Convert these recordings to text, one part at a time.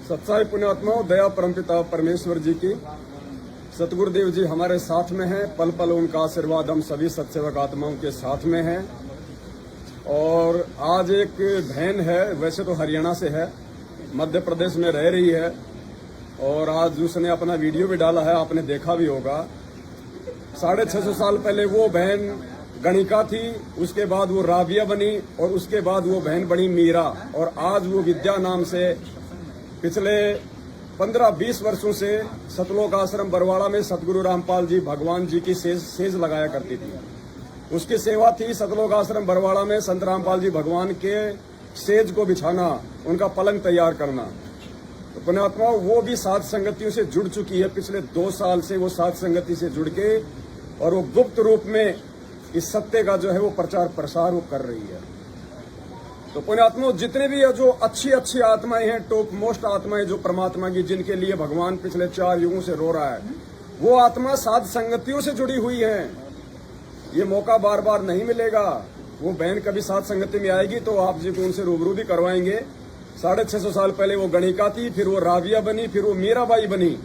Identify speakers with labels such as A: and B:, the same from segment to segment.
A: सच्चाई पुण्यात्माओं, दया परमपिता परमेश्वर जी की, सतगुरुदेव जी हमारे साथ में हैं। पल पल उनका आशीर्वाद हम सभी सत्सेवक आत्माओं के साथ में है। और आज एक बहन है, वैसे तो हरियाणा से है, मध्य प्रदेश में रह रही है, और आज उसने अपना वीडियो भी डाला है, आपने देखा भी होगा। 650 साल पहले वो बहन गणिका थी, उसके बाद वो राबिया बनी, और उसके बाद वो बहन बनी मीरा, और आज वो विद्या नाम से पिछले 15-20 वर्षों से सतलोक आश्रम बरवाड़ा में सतगुरु रामपाल जी भगवान जी की सेज लगाया करती थी। उसकी सेवा थी सतलोक आश्रम बरवाड़ा में संत रामपाल जी भगवान के सेज को बिछाना, उनका पलंग तैयार करना। तो पुण्यात्मा वो भी साध संगतियों से जुड़ चुकी है। पिछले 2 साल से वो साध संगति से जुड़ के, और वो गुप्त रूप में इस सत्य का जो है वो प्रचार प्रसार वो कर रही है। तो पुण्यात्मा जितने भी जो अच्छी अच्छी आत्माएं हैं, टॉप मोस्ट आत्माएं जो परमात्मा की, जिनके लिए भगवान पिछले 4 युगों से रो रहा है, वो आत्मा साध संगतियों से जुड़ी हुई है। ये मौका बार बार नहीं मिलेगा। वो बहन कभी साध संगति में आएगी तो आप जी को उनसे रूबरू भी करवाएंगे। 650 साल पहले वो गणिका थी, फिर वो राबिया बनी, फिर वो मीराबाई बनी,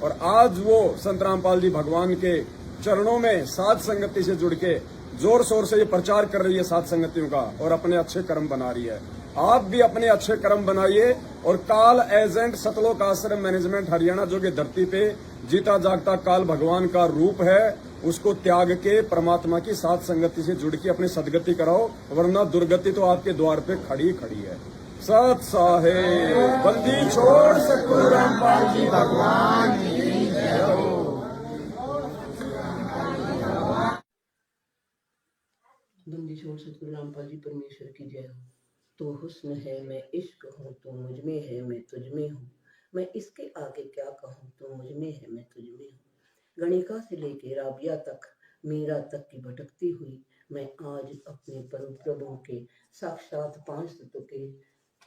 A: और आज वो संत रामपाल जी भगवान के चरणों में साध संगति से जुड़ के जोर शोर से ये प्रचार कर रही है साध संगतियों का, और अपने अच्छे कर्म बना रही है। आप भी अपने अच्छे कर्म बनाइए, और काल एजेंट सतलोक आश्रम मैनेजमेंट हरियाणा, जो कि धरती पे जीता जागता काल भगवान का रूप है, उसको त्याग के परमात्मा की साध संगति से जुड़ के अपनी सदगति कराओ, वरना दुर्गति तो आपके द्वार पे खड़ी खड़ी है। सत साहेब बंदी छोड़ सतगुरु रामपाल जी भगवान की जय हो।
B: बंदी छोड़ सतगुरु रामपाल जी परमेश्वर की जय हो। तो हुस्न है मैं इश्क हूँ, तो मुझ में है मैं तुझ में हूँ, मैं इसके आगे क्या कहूँ, तो मुझ में है मैं तुझ में हूँ। गणिका से लेके राबिया तक, मीरा तक की भटकती हुई मैं आज अपने परम प्रभु के साक्षात 5 तत्व के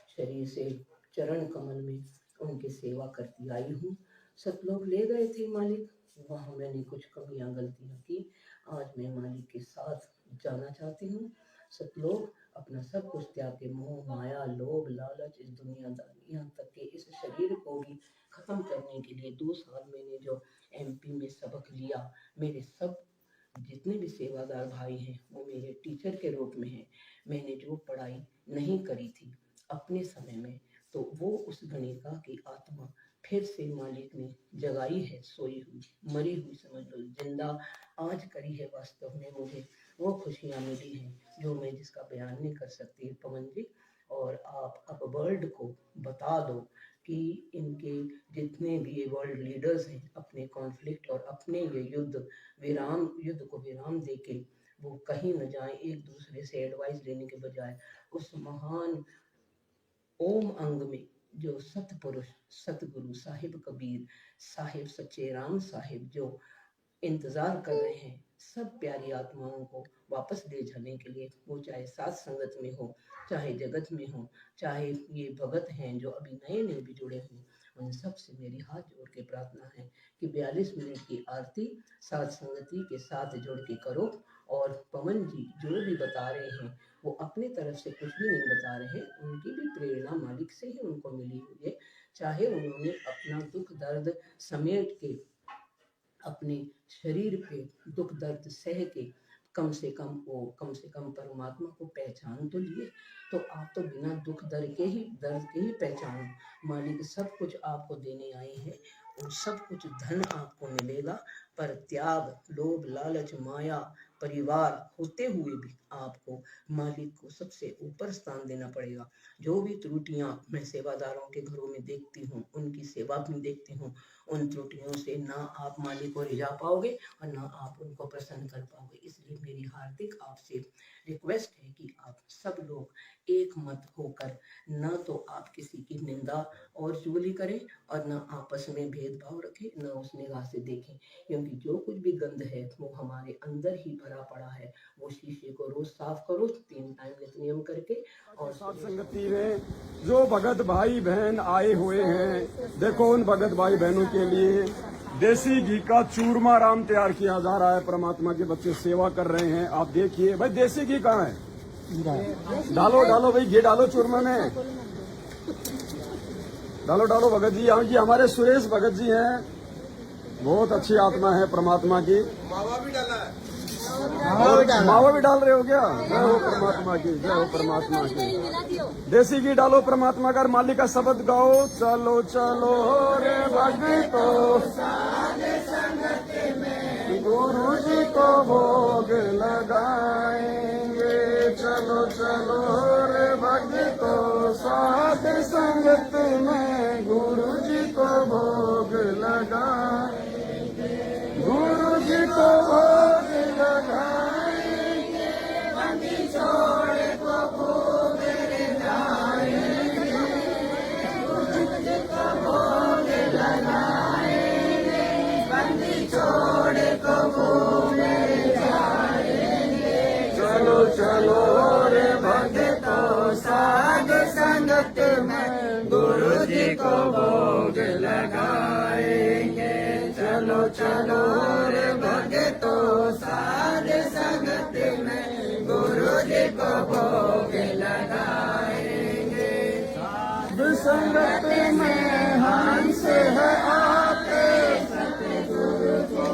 B: शरीर से चरण कमल में उनकी सेवा करती आई हूँ। सतलोक ले गए थे मालिक, वहाँ मैंने कुछ कमियां गलतियां की, आज मैं मालिक के साथ जाना चाहती हूँ। सतलोक अपना सब कुछ त्याग के मोह माया लोभ लालच, इस दुनियादारी, यहाँ तक कि इस शरीर को भी खत्म करने के लिए 2 साल मैंने जो MP में सबक लिया, मेरे सब जितने भी सेवादार भाई हैं वो मेरे टीचर के रूप में हैं। मैंने जो पढ़ाई नहीं करी थी अपने समय में, तो वो उस गणिका की आत्मा फिर से मालिक ने जगाई है, सोई हुई मरी हुई समझ लो, जिंदा आज करी है। वास्तव में मुझे वो खुशियाँ मिली हैं जो मैं जिसका बयान नहीं कर सकती पवन जी। और आप अब वर्ल्ड को बता दो कि इनके जितने भी ये वर्ल्ड लीडर्स हैं, अपने कॉन्फ्लिक्ट और अपने ये युद्ध को विराम देके वो कहीं न जाए, एक दूसरे से एडवाइस लेने के बजाय उस महान ओम अंग में जो सतपुरुष सतगुरु साहिब कबीर साहिब सच्चे राम साहिब जो इंतजार कर रहे हैं सब प्यारी आत्माओं को वापस ले जाने के लिए, वो चाहे साथ संगत में हो, चाहे जगत में हो, चाहे ये भगत हैं जो अभी नए नए भी जुड़े हों, उन सब से मेरी हाथ जोड़ के प्रार्थना है कि 42 मिनट की आरती साथ संगति के साथ जोड़ के करो। और पवन जी जो भी बता रहे हैं वो अपनी तरफ से कुछ भी नहीं बता रहे, उनकी भी प्रेरणा मालिक से ही उनको मिली हुई है। चाहे उन्होंने अपना दुख दर्द समेट के अपने शरीर पे दुख दर्द सह के कम से कम परमात्मा को पहचान तो लिए, तो आप तो बिना दुख दर्द के ही पहचानो। मालिक सब कुछ आपको देने आए हैं, और सब कुछ धन आपको मिलेगा, पर त्याग लोभ लालच माया परिवार होते हुए भी आपको मालिक को सबसे ऊपर स्थान देना पड़ेगा। जो भी त्रुटियां मैं सेवादारों के घरों में देखती हूँ, उनकी सेवा में देखती हूँ, उन त्रुटियों से ना आप मालिक को रिझा पाओगे और ना आप उनको प्रसन्न कर पाओगे। इसलिए मेरी हार्दिक आपसे रिक्वेस्ट है कि आप सब लोग एक मत होकर न तो आप किसी की निंदा और चुगली करें और न आपस में भेदभाव रखें, न उस निगाह से देखें, क्योंकि जो कुछ भी गंद है वो हमारे अंदर ही भरा पड़ा है। वो शीशे को रोज साफ करो 3 टाइम नियम करके। और
A: साध संगति में जो भगत भाई बहन आए हुए हैं, देखो उन भगत भाई बहनों के लिए देसी घी का चूरमा राम तैयार किया जा रहा है। परमात्मा के बच्चे सेवा कर रहे हैं, आप देखिए। भाई देसी घी कहाँ है? डालो भाई, घी डालो चूरमा में। डालो डालो भगत जी। जी हमारे सुरेश भगत जी हैं, बहुत अच्छी आत्मा है परमात्मा की।
C: मावा भी डाला है।
A: मावा भी डाल रहे हो क्या? जय हो परमात्मा की, जय हो परमात्मा की। देसी घी डालो परमात्मा का, मालिक का शब्द गाओ। चलो चलो रे भक्तो गुरु जी को भोग लगाएंगे। चलो चलो रे भक्तो साध संगत में गुरु जी को भोग लगाएंगे। गुरु जी को भोग लगाएंगे। बंदी छोड़ को भोग लगाएंगे। गुरु जी को भोग लगाएंगे। बंदी छोड़ को भोग लगाएंगे। चलो चलो रे भक्तो साध संगत में गुरु जी को भोग लगाएंगे। चलो चलो रे भक्तो साध संगत में गुरु जी को भोग लगाएंगे। साध संगत में हंस है आते, सतगुरु को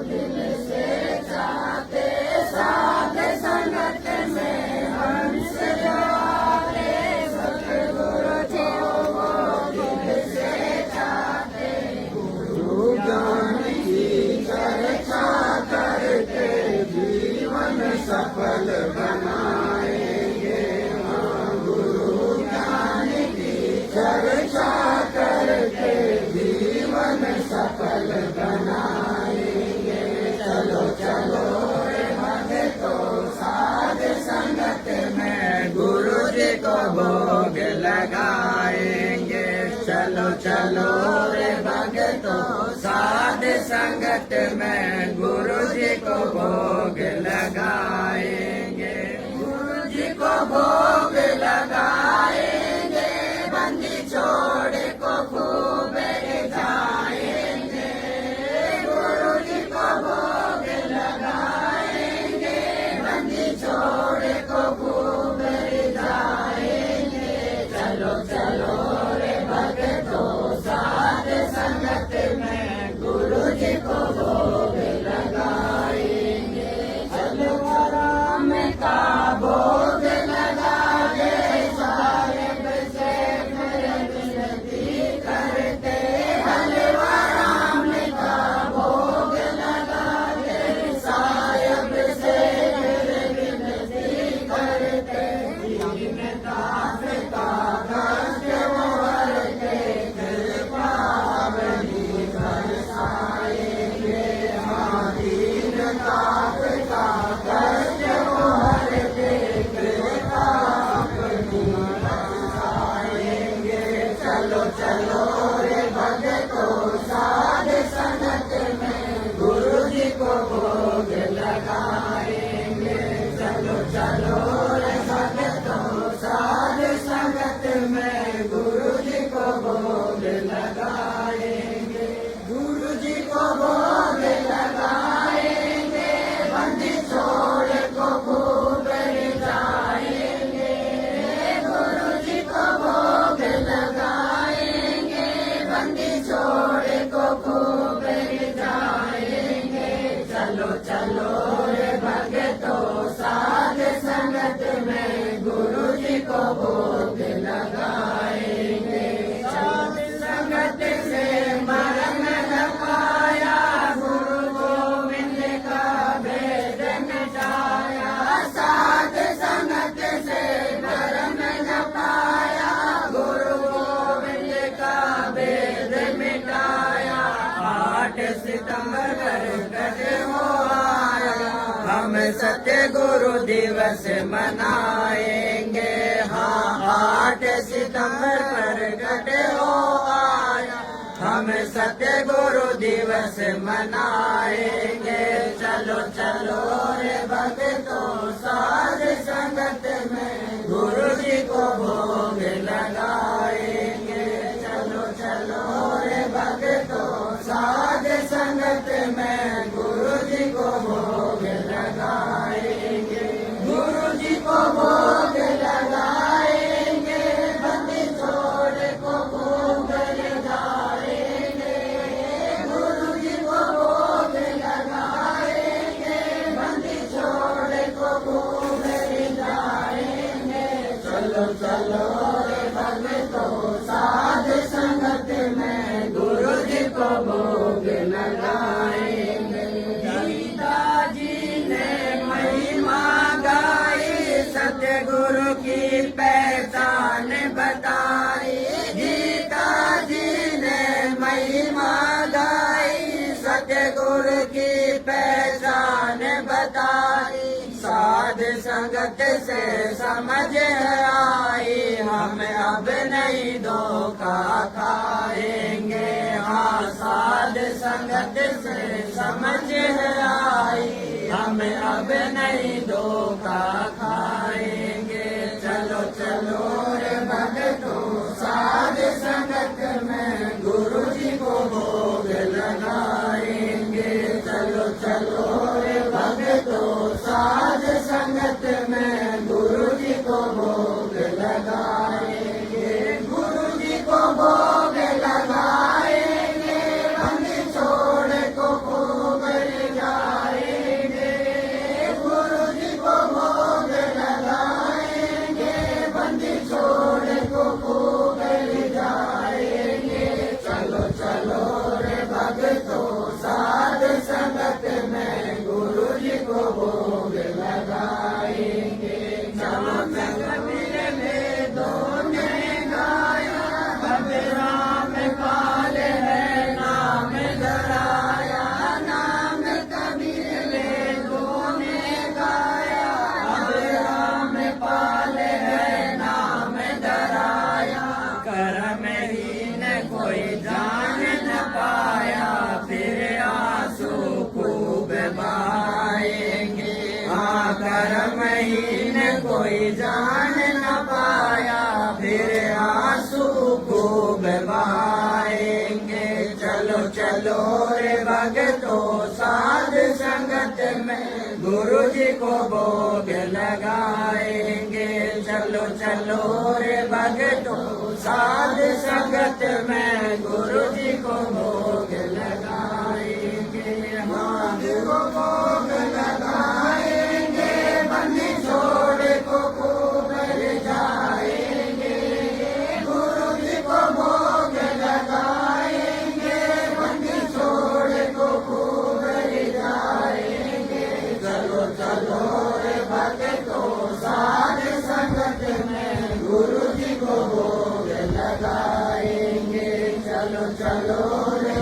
A: दिल से चाहते। साध संगत में हंस आते, सतगुरु को दिल से चाहते। गुरु ज्ञान की चर्चा करके जीवन सफल बनाएंगे। हाँ, गुरु ज्ञान की चर्चा करके जीवन सफल बनाएंगे। चलो चलो रे भक्तो साध संगत में गुरु जी को भोग लगाएंगे। चलो चलो रे भक्तो साध संगत में गुरु जी को भोग लगाएंगे। गुरु जी को भोग लगाएंगे। बंदी छोड़ को खूब जाएंगे। गुरु जी को भोग लगाएंगे। बंदी छोड़ को खूब जाएंगे। चलो चलो रे भक्तो साध संगत में गुरु जी को भोग लगाएंगे। चलो राम का भोग लगा दे। साहेब से विनती करते। हलवा राम का भोग लगा दे। साहेब से विनती करते। दास का कष्ट मोहर के कृपा बनी बरसाएंगे। हाँ, दीन दास का कष्ट मोहर के कृपा बनी बरसाएंगे। चलो चलो रे भक्तो साध संगत में गुरु जी को भोग लगाएंगे। चलो चलो रे भक्तो साध संगत में गुरु जी को भोग लगाएंगे। गुरु जी को भोग लगाएंगे। बंदी छोड़ को खूब जाएंगे। गुरु जी को भोग लगाएंगे। बंदी छोड़ को खूब जाएंगे। चलो चलो रे भक्तो साध संगत में गुरु जी को भोग लगाएंगे। साध संगत से मरण न पाया। गुरु गोविंद का भेद मिटाया। साध संगत से मरण न पाया। गुरु गोविंद का भेद मिटाया। 8 सितंबर प्रकट हो आया। हम सत्य गुरु दिवस मनाएंगे। हाँ, 8 सितंबर प्रकट हो आया। हम सत्य गुरु दिवस मनाएंगे। चलो चलो रे भक्तो साध संगत में गुरु जी को भोग लगाएंगे। चलो चलो रे भक्तो साध संगत में गुरु जी को भोग लगाएंगे। गुरु जी को भोग लगाएंगे। बंदी छोड़ को
B: साध संगत में गुरु जी को भोग लगाएंगे। गीता जी ने महिमा गाई, सतगुरु की पहचान बताई। गीता जी ने महिमा गाई, सतगुरु की पहचान बताई। साध संगत से समझ आई, हम अब नहीं धोखा खाएंगे। हाँ, साध संगत से समझ आई, हम अब नहीं धोखा खाएंगे। चलो चलो रे भक्तों, साध संगत में गुरु जी को भोग लगाएंगे। चलो चलो रे भक्तों, साध संगत में गुरु जी को भोग लगाएंगे। गुरु जी को भोग लगाएंगे, बंदी छोड़ को खूब जाएंगे। गुरु जी को भोग लगाएंगे, बंदी छोड़ को खूब जाएंगे। चलो चलो रे भक्तों, साध संगत में गुरु जी को भोग लगाएंगे। चलो चलो मेरे वेदों ने गाया, अब राम काल है नाम धराया। नाम कबीर वेदों ने गाया, अब राम पाल है नाम धराया। कर्महीन कोई जान न पाया, फिर आंसू खूब बहाएंगे। हाँ, कर्महीन कोई जान न पाया, फिर आंसू खूब बहाएंगे। चलो चलो रे भक्तों, साध संगत में गुरु जी को भोग लगाएंगे। चलो चलो रे भक्तों, साध संगत में गुरु जी को भोग लगाएंगे। हाँ, गुरु को भोग लगाएंगे, बंदी छोड़ को खूब जाएंगे। गुरु जी को भोग लगाएंगे, बंदी छोड़ को खूब जाएंगे। चलो चलो रे भक्तों, साध संगत में गुरु जी को भोग लगाएंगे। चलो चलो रे